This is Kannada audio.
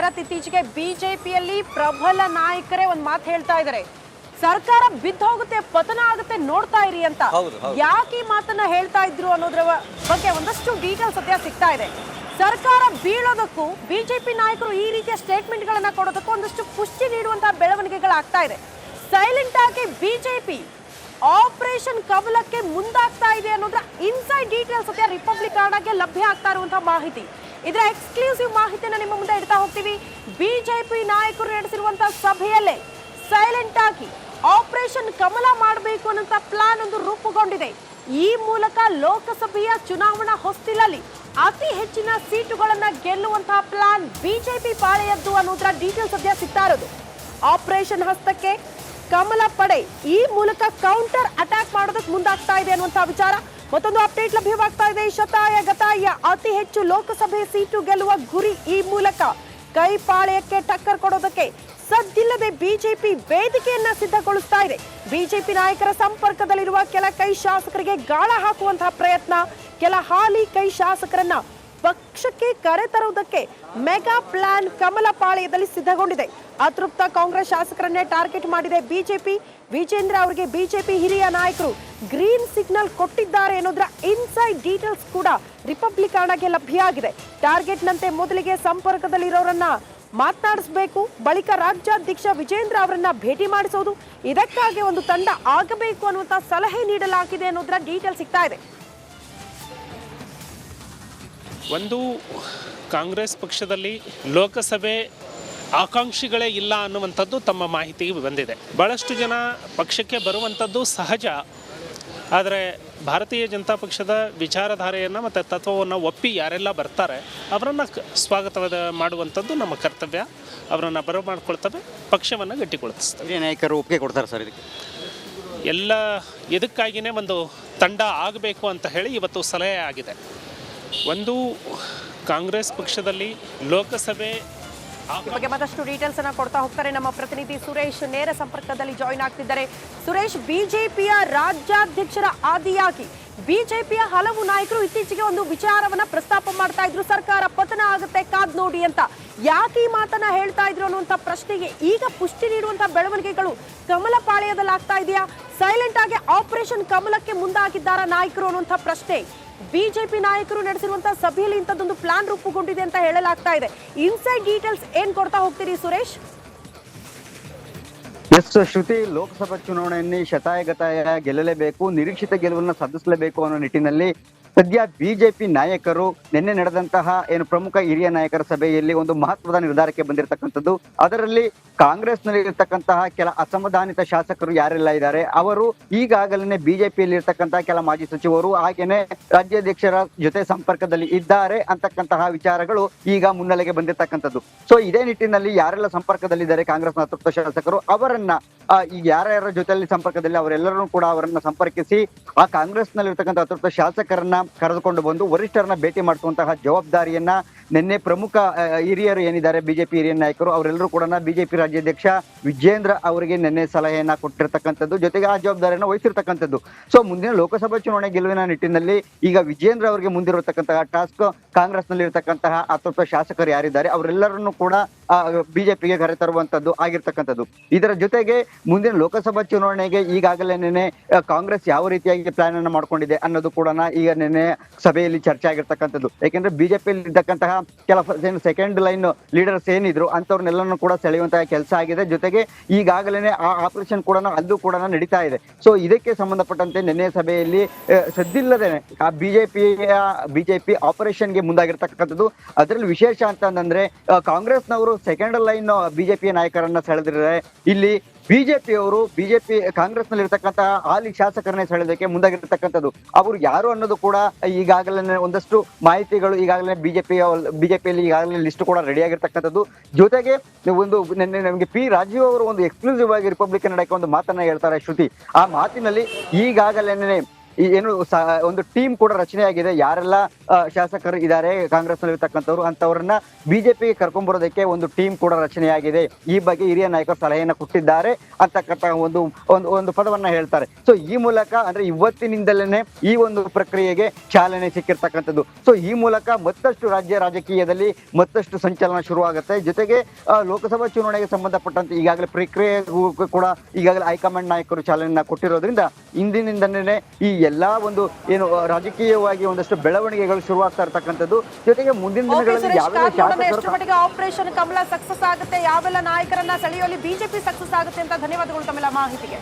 ಶರತ್, ಇತ್ತೀಚೆಗೆ ಬಿಜೆಪಿಯಲ್ಲಿ ಪ್ರಬಲ ನಾಯಕರೇ ಒಂದು ಮಾತು ಹೇಳ್ತಾ ಇದ್ದಾರೆ, ಸರ್ಕಾರ ಬಿದ್ದೋಗುತ್ತೆ, ಪತನ ಆಗುತ್ತೆ, ನೋಡ್ತಾ ಇರಿ ಅಂತ. ಯಾಕೆ ಈ ಮಾತನ್ನ ಹೇಳ್ತಾ ಇದ್ರು ಅನ್ನೋದ್ರ ಬಗ್ಗೆ ಒಂದಷ್ಟು ಡೀಟೇಲ್ಸ್ ಸದ್ಯ ಸಿಗ್ತಾ ಇದೆ. ಸರ್ಕಾರ ಬೀಳೋದಕ್ಕೂ ಬಿಜೆಪಿ ನಾಯಕರು ಈ ರೀತಿಯ ಸ್ಟೇಟ್ಮೆಂಟ್ ಗಳನ್ನ ಕೊಡೋದಕ್ಕೂ ಒಂದಷ್ಟು ಪುಷ್ಟಿ ನೀಡುವಂತಹ ಬೆಳವಣಿಗೆಗಳಾಗ್ತಾ ಇದೆ. ಸೈಲೆಂಟ್ ಆಗಿ ಬಿಜೆಪಿ ಆಪರೇಷನ್ ಕಮಲಕ್ಕೆ ಮುಂದಾಗ್ತಾ ಇದೆ ಅನ್ನೋದ್ರ ಇನ್ಸೈಡ್ ಡೀಟೇಲ್ಸ್ ಸದ್ಯ ರಿಪಬ್ಲಿಕ್ ಕನ್ನಡಕ್ಕೆ ಲಭ್ಯ ಆಗ್ತಾ ಇರುವಂತಹ ಮಾಹಿತಿ. ಇದರ ಎಕ್ಸ್ಕ್ಲೂಸಿವ್ ಮಾಹಿತಿಯನ್ನ ನಿಮ್ಮ ಮುಂದೆ ಇಡ್ತಾ ಹೋಗ್ತೀವಿ. ಬಿಜೆಪಿ ನಾಯಕರು ನಡೆಸಿರುವಂತಹ ಸಭೆಯಲ್ಲೇ ಸೈಲೆಂಟ್ ಆಗಿ ಆಪರೇಷನ್ ಕಮಲ ಮಾಡಬೇಕು ಅನ್ನೋ ಪ್ಲಾನ್ ಒಂದು ರೂಪುಗೊಂಡಿದೆ. ಈ ಮೂಲಕ ಲೋಕಸಭೆಯ ಚುನಾವಣಾ ಹೊಸ್ತಿಲಲ್ಲಿ ಅತಿ ಹೆಚ್ಚಿನ ಸೀಟುಗಳನ್ನ ಗೆಲ್ಲುವಂತಹ ಪ್ಲಾನ್ ಬಿಜೆಪಿ ಪಾಳೆಯದ್ದು ಅನ್ನೋದ್ರ ಡೀಟೇಲ್ಸ್ ಸದ್ಯ ಸಿಗ್ತಾ ಇರೋದು. ಆಪರೇಷನ್ ಹಸ್ತಕ್ಕೆ ಕಮಲ ಪಡೆ ಈ ಮೂಲಕ ಕೌಂಟರ್ ಅಟ್ಯಾಕ್ ಮಾಡೋದಕ್ಕೆ ಮುಂದಾಗ್ತಾ ಇದೆ ಅನ್ನುವಂತಹ ವಿಚಾರ. ಮತ್ತೊಂದು ಅಪ್ಡೇಟ್ ಲಭ್ಯವಾಗ್ತಾ ಇದೆ. ಶತಾಯ ಗತಾಯ ಅತಿ ಹೆಚ್ಚು ಲೋಕಸಭೆ ಸೀಟು ಗೆಲ್ಲುವ ಗುರಿ ಈ ಮೂಲಕ ಕೈ ಪಾಳೆಯಕ್ಕೆ ಟಕ್ಕರ್ ಕೊಡೋದಕ್ಕೆ ಸದ್ದಿಲ್ಲದೆ ಬಿಜೆಪಿ ವೇದಿಕೆಯನ್ನ ಸಿದ್ಧಗೊಳಿಸ್ತಾ ಇದೆ. ಬಿಜೆಪಿ ನಾಯಕರ ಸಂಪರ್ಕದಲ್ಲಿರುವ ಕೆಲ ಕೈ ಶಾಸಕರಿಗೆ ಗಾಳ ಹಾಕುವಂತಹ ಪ್ರಯತ್ನ, ಕೆಲ ಹಾಲಿ ಕೈ ಶಾಸಕರನ್ನ ಪಕ್ಷಕ್ಕೆ ಕರೆತರುವುದಕ್ಕೆ ಮೆಗಾ ಪ್ಲಾನ್ ಕಮಲ ಪಾಳೆಯದಲ್ಲಿ ಸಿದ್ಧಗೊಂಡಿದೆ. ಅತೃಪ್ತ ಕಾಂಗ್ರೆಸ್ ಶಾಸಕರನ್ನೇ ಟಾರ್ಗೆಟ್ ಮಾಡಿದೆ ಬಿಜೆಪಿ. ವಿಜೇಂದ್ರ ಅವರಿಗೆ ಬಿಜೆಪಿ ಹಿರಿಯ ನಾಯಕರು ಗ್ರೀನ್ ಸಿಗ್ನಲ್ ಕೊಟ್ಟಿದ್ದಾರೆ ಅನ್ನೋದ್ರ ಇನ್ಸೈಡ್ ಡೀಟೇಲ್ಸ್ ಕೂಡ ರಿಪಬ್ಲಿಕ್ ಕನ್ನಡಕ್ಕೆ ಲಭ್ಯ ಆಗಿದೆ. ಟಾರ್ಗೆಟ್ ನಂತೆ ಮೊದಲಿಗೆ ಸಂಪರ್ಕದಲ್ಲಿರೋರನ್ನ ಮಾತನಾಡಿಸಬೇಕು, ಬಳಿಕ ರಾಜ್ಯಾಧ್ಯಕ್ಷ ವಿಜೇಂದ್ರ ಅವರನ್ನ ಭೇಟಿ ಮಾಡಿಸೋದು, ಇದಕ್ಕಾಗಿ ಒಂದು ತಂಡ ಆಗಬೇಕು ಅನ್ನುವಂತ ಸಲಹೆ ನೀಡಲಾಗಿದೆ ಅನ್ನೋದ್ರ ಡೀಟೇಲ್ ಸಿಗ್ತಾ ಇದೆ. ಒಂದು, ಕಾಂಗ್ರೆಸ್ ಪಕ್ಷದಲ್ಲಿ ಲೋಕಸಭೆ ಆಕಾಂಕ್ಷಿಗಳೇ ಇಲ್ಲ ಅನ್ನುವಂಥದ್ದು ತಮ್ಮ ಮಾಹಿತಿಗೆ ಬಂದಿದೆ. ಭಾಳಷ್ಟು ಜನ ಪಕ್ಷಕ್ಕೆ ಬರುವಂಥದ್ದು ಸಹಜ, ಆದರೆ ಭಾರತೀಯ ಜನತಾ ಪಕ್ಷದ ವಿಚಾರಧಾರೆಯನ್ನು ಮತ್ತು ತತ್ವವನ್ನು ಒಪ್ಪಿ ಯಾರೆಲ್ಲ ಬರ್ತಾರೆ ಅವರನ್ನು ಸ್ವಾಗತ ಮಾಡುವಂಥದ್ದು ನಮ್ಮ ಕರ್ತವ್ಯ. ಅವರನ್ನು ಬರಮಾಡ್ಕೊಳ್ತವೆ, ಪಕ್ಷವನ್ನು ಗಟ್ಟಿಗೊಳಿಸ್ತವೆ. ಹಿರಿಯ ನಾಯಕರು ಒಪ್ಪಿಗೆ ಕೊಡ್ತಾರೆ ಸರ್ ಇದಕ್ಕೆ? ಎಲ್ಲ ಇದಕ್ಕಾಗಿಯೇ ಒಂದು ತಂಡ ಆಗಬೇಕು ಅಂತ ಹೇಳಿ ಇವತ್ತು ಸಲಹೆ ಆಗಿದೆ. ಒಂದು, ಕಾಂಗ್ರೆಸ್ ಪಕ್ಷದಲ್ಲಿ ಲೋಕಸಭೆ ಬಗ್ಗೆ ಮತ್ತಷ್ಟು ಡೀಟೇಲ್ಸ್ ಅನ್ನ ಕೊಡ್ತಾ ಹೋಗ್ತಾರೆ ನಮ್ಮ ಪ್ರತಿನಿಧಿ ಸುರೇಶ್. ನೇರ ಸಂಪರ್ಕದಲ್ಲಿ ಜಾಯಿನ್ ಆಗ್ತಿದ್ದಾರೆ. ಸುರೇಶ್, ಬಿಜೆಪಿಯ ರಾಜ್ಯಾಧ್ಯಕ್ಷರ ಆದಿಯಾಗಿ ಬಿಜೆಪಿಯ ಹಲವು ನಾಯಕರು ಇತ್ತೀಚೆಗೆ ಒಂದು ವಿಚಾರವನ್ನ ಪ್ರಸ್ತಾಪ ಮಾಡ್ತಾ ಇದ್ರು, ಸರ್ಕಾರ ಪತನ ಆಗುತ್ತೆ, ಕಾದ್ ನೋಡಿ ಅಂತ. ಯಾಕೆ ಈ ಮಾತನ್ನ ಹೇಳ್ತಾ ಇದ್ರು ಅನ್ನುವಂತ ಪ್ರಶ್ನೆಗೆ ಈಗ ಪುಷ್ಟಿ ನೀಡುವಂತಹ ಬೆಳವಣಿಗೆಗಳು ಕಮಲ ಪಾಳೆಯದಲ್ಲಿ ಆಗ್ತಾ ಇದೆಯಾ? ಸೈಲೆಂಟ್ ಆಗಿ ಆಪರೇಷನ್ ಕಮಲಕ್ಕೆ ಮುಂದಾಗಿದ್ದಾರ ನಾಯಕರು ಅನ್ನುವಂಥ ಪ್ರಶ್ನೆ. ಬಿಜೆಪಿ ನಾಯಕರು ನಡೆಸಿರುವಂತಹ ಸಭೆಯಲ್ಲಿ ಇಂಥದ್ದೊಂದು ಪ್ಲಾನ್ ರೂಪುಗೊಂಡಿದೆ ಅಂತ ಹೇಳಲಾಗ್ತಾ ಇದೆ. ಇನ್ಸೈಡ್ ಡೀಟೇಲ್ಸ್ ಏನ್ ಕೊಡ್ತಾ ಹೋಗ್ತೀರಿ ಸುರೇಶ್? ಎಸ್ ಶ್ರುತಿ, ಲೋಕಸಭಾ ಚುನಾವಣೆಯಲ್ಲಿ ಶತಾಯಗತಾಯ ಗೆಲ್ಲಲೇಬೇಕು, ನಿರೀಕ್ಷಿತ ಗೆಲುವನ್ನು ಸಾಧಿಸಲೇಬೇಕು ಅನ್ನೋ ನಿಟ್ಟಿನಲ್ಲಿ ಸದ್ಯ ಬಿಜೆಪಿ ನಾಯಕರು ನಿನ್ನೆ ನಡೆದಂತಹ ಪ್ರಮುಖ ಹಿರಿಯ ನಾಯಕರ ಸಭೆಯಲ್ಲಿ ಒಂದು ಮಹತ್ವದ ನಿರ್ಧಾರಕ್ಕೆ ಬಂದಿರತಕ್ಕಂಥದ್ದು. ಅದರಲ್ಲಿ ಕಾಂಗ್ರೆಸ್ನಲ್ಲಿ ಇರತಕ್ಕಂತಹ ಕೆಲ ಅಸಮಾಧಾನಿತ ಶಾಸಕರು ಯಾರೆಲ್ಲ ಇದ್ದಾರೆ ಅವರು ಈಗಾಗಲೇ ಬಿಜೆಪಿಯಲ್ಲಿ ಇರ್ತಕ್ಕಂತಹ ಕೆಲ ಮಾಜಿ ಸಚಿವರು ಹಾಗೇನೆ ರಾಜ್ಯಾಧ್ಯಕ್ಷರ ಜೊತೆ ಸಂಪರ್ಕದಲ್ಲಿ ಇದ್ದಾರೆ ಅಂತಕ್ಕಂತಹ ವಿಚಾರಗಳು ಈಗ ಮುನ್ನೆಲೆಗೆ ಬಂದಿರತಕ್ಕಂಥದ್ದು. ಸೊ ಇದೇ ನಿಟ್ಟಿನಲ್ಲಿ ಯಾರೆಲ್ಲ ಸಂಪರ್ಕದಲ್ಲಿದ್ದಾರೆ ಕಾಂಗ್ರೆಸ್ನ ಅತೃಪ್ತ ಶಾಸಕರು ಅವರನ್ನ ಈಗ ಯಾರ್ಯಾರ ಜೊತೆಯಲ್ಲಿ ಸಂಪರ್ಕದಲ್ಲಿ ಅವರೆಲ್ಲರೂ ಕೂಡ ಅವರನ್ನ ಸಂಪರ್ಕಿಸಿ ಆ ಕಾಂಗ್ರೆಸ್ನಲ್ಲಿರ್ತಕ್ಕಂಥ ಅತೃಪ್ತ ಶಾಸಕರನ್ನ ಕರೆದುಕೊಂಡು ಬಂದು ವರಿಷ್ಠರನ್ನ ಭೇಟಿ ಮಾಡುವಂತಹ ಜವಾಬ್ದಾರಿಯನ್ನ ನಿನ್ನೆ ಪ್ರಮುಖ ಹಿರಿಯರು ಏನಿದ್ದಾರೆ ಬಿಜೆಪಿ ಹಿರಿಯ ನಾಯಕರು ಅವರೆಲ್ಲರೂ ಕೂಡ ಬಿಜೆಪಿ ರಾಜ್ಯಾಧ್ಯಕ್ಷ ವಿಜೇಂದ್ರ ಅವರಿಗೆ ನಿನ್ನೆ ಸಲಹೆಯನ್ನ ಕೊಟ್ಟಿರ್ತಕ್ಕಂಥದ್ದು, ಜೊತೆಗೆ ಆ ಜವಾಬ್ದಾರಿಯನ್ನು ವಹಿಸಿರ್ತಕ್ಕಂಥದ್ದು. ಸೊ ಮುಂದಿನ ಲೋಕಸಭಾ ಚುನಾವಣೆ ಗೆಲುವಿನ ನಿಟ್ಟಿನಲ್ಲಿ ಈಗ ವಿಜೇಂದ್ರ ಅವರಿಗೆ ಮುಂದಿರತಕ್ಕಂತಹ ಟಾಸ್ಕ್ ಕಾಂಗ್ರೆಸ್ನಲ್ಲಿ ಇರತಕ್ಕಂತಹ ಅತೃಪ್ತ ಶಾಸಕರು ಯಾರಿದ್ದಾರೆ ಅವರೆಲ್ಲರನ್ನು ಕೂಡ ಬಿಜೆಪಿಗೆ ಕರೆತರುವಂತದ್ದು ಆಗಿರ್ತಕ್ಕಂಥದ್ದು. ಇದರ ಜೊತೆಗೆ ಮುಂದಿನ ಲೋಕಸಭಾ ಚುನಾವಣೆಗೆ ಈಗಾಗಲೇ ಕಾಂಗ್ರೆಸ್ ಯಾವ ರೀತಿಯಾಗಿ ಪ್ಲಾನ್ ಅನ್ನು ಮಾಡ್ಕೊಂಡಿದೆ ಅನ್ನೋದು ಕೂಡ ಈಗ ನಿನ್ನೆ ಸಭೆಯಲ್ಲಿ ಚರ್ಚೆ ಆಗಿರ್ತಕ್ಕಂಥದ್ದು. ಯಾಕೆಂದ್ರೆ ಬಿಜೆಪಿಯಲ್ಲಿ ಇರ್ತಕ್ಕಂತಹ ಕೆಲ ಸೆಕೆಂಡ್ ಲೈನ್ ಲೀಡರ್ಸ್ ಏನಿದ್ರು ಅಂತವ್ರನ್ನೆಲ್ಲನೂ ಕೂಡ ಸೆಳೆಯುವಂತಹ ಕೆಲಸ ಆಗಿದೆ. ಜೊತೆಗೆ ಈಗಾಗಲೇ ಆ ಆಪರೇಷನ್ ಕೂಡ ಅಲ್ಲೂ ಕೂಡ ನಡೀತಾ ಇದೆ. ಸೊ ಇದಕ್ಕೆ ಸಂಬಂಧಪಟ್ಟಂತೆ ನಿನ್ನೆ ಸಭೆಯಲ್ಲಿ ಸದ್ದಿಲ್ಲದೆ ಆ ಬಿಜೆಪಿ ಆಪರೇಷನ್ಗೆ ಮುಂದಾಗಿರ್ತಕ್ಕಂಥದ್ದು. ಅದರಲ್ಲಿ ವಿಶೇಷ ಅಂತಂದ್ರೆ ಕಾಂಗ್ರೆಸ್ನವರು ಸೆಕೆಂಡ್ ಲೈನ್ ಬಿಜೆಪಿಯ ನಾಯಕರನ್ನ ಸೆಳೆದಿದ್ದಾರೆ. ಇಲ್ಲಿ ಬಿಜೆಪಿ ಕಾಂಗ್ರೆಸ್ನಲ್ಲಿ ಇರ್ತಕ್ಕಂತಹ ಹಾಲಿ ಶಾಸಕರನ್ನೇ ಸೆಳೆದಕ್ಕೆ ಮುಂದಾಗಿರ್ತಕ್ಕಂಥದ್ದು. ಅವರು ಯಾರು ಅನ್ನೋದು ಕೂಡ ಈಗಾಗಲೇ ಒಂದಷ್ಟು ಮಾಹಿತಿಗಳು ಈಗಾಗಲೇ ಬಿಜೆಪಿಯಲ್ಲಿ ಈಗಾಗಲೇ ಲಿಸ್ಟ್ ಕೂಡ ರೆಡಿ ಆಗಿರ್ತಕ್ಕಂಥದ್ದು. ಜೊತೆಗೆ ಒಂದು ನಿನ್ನೆ ನಮಗೆ ಪಿ ರಾಜೀವ್ ಅವರು ಒಂದು ಎಕ್ಸ್ಕ್ಲೂಸಿವ್ ಆಗಿ ರಿಪಬ್ಲಿಕ್ ಕನ್ನಡಕ್ಕೆ ಒಂದು ಮಾತನ್ನ ಹೇಳ್ತಾರೆ ಶ್ರುತಿ. ಆ ಮಾತಿನಲ್ಲಿ ಈಗಾಗಲೇ ಏನು ಒಂದು ಟೀಮ್ ಕೂಡ ರಚನೆ ಆಗಿದೆ. ಯಾರೆಲ್ಲ ಶಾಸಕರು ಇದ್ದಾರೆ ಕಾಂಗ್ರೆಸ್ನಲ್ಲಿ ಇರ್ತಕ್ಕಂಥವ್ರು, ಅಂತವ್ರನ್ನ ಬಿಜೆಪಿಗೆ ಕರ್ಕೊಂಡ್ಬರೋದಕ್ಕೆ ಒಂದು ಟೀಮ್ ಕೂಡ ರಚನೆಯಾಗಿದೆ. ಈ ಬಗ್ಗೆ ಹಿರಿಯ ನಾಯಕರು ಸಲಹೆಯನ್ನು ಕೊಟ್ಟಿದ್ದಾರೆ ಅಂತಕ್ಕಂಥ ಒಂದು ಒಂದು ಒಂದು ಪದವನ್ನ ಹೇಳ್ತಾರೆ. ಸೊ ಈ ಮೂಲಕ ಅಂದ್ರೆ ಇವತ್ತಿನಿಂದಲೇ ಈ ಒಂದು ಪ್ರಕ್ರಿಯೆಗೆ ಚಾಲನೆ ಸಿಕ್ಕಿರ್ತಕ್ಕಂಥದ್ದು. ಸೊ ಈ ಮೂಲಕ ಮತ್ತಷ್ಟು ರಾಜ್ಯ ರಾಜಕೀಯದಲ್ಲಿ ಮತ್ತಷ್ಟು ಸಂಚಲನ ಶುರುವಾಗುತ್ತೆ. ಜೊತೆಗೆ ಲೋಕಸಭಾ ಚುನಾವಣೆಗೆ ಸಂಬಂಧಪಟ್ಟಂತೆ ಈಗಾಗಲೇ ಪ್ರಕ್ರಿಯೆಗೂ ಕೂಡ ಈಗಾಗಲೇ ಹೈಕಮಾಂಡ್ ನಾಯಕರು ಚಾಲನೆಯನ್ನ ಕೊಟ್ಟಿರೋದ್ರಿಂದ ಇಂದಿನಿಂದಲೇ ಈ ಎಲ್ಲಾ ಒಂದು ಏನು ರಾಜಕೀಯವಾಗಿ ಒಂದಷ್ಟು ಬೆಳವಣಿಗೆಗಳು ಶುರುವಾಗ್ತಾ ಇರ್ತಕ್ಕಂಥದ್ದು. ಜೊತೆಗೆ ಮುಂದಿನ ದಿನಗಳಲ್ಲಿ ಯಾವೆಲ್ಲ ಶಾಸಕರು ಆಪರೇಷನ್ ಕಮಲ ಸಕ್ಸಸ್ ಆಗುತ್ತೆ, ಯಾವೆಲ್ಲ ನಾಯಕರನ್ನ ಸೆಳೆಯುವಲ್ಲಿ ಬಿಜೆಪಿ ಸಕ್ಸಸ್ ಆಗುತ್ತೆ ಅಂತ ಧನ್ಯವಾದಗಳು ತಮ್ಮೆಲ್ಲ ಮಾಹಿತಿಗೆ.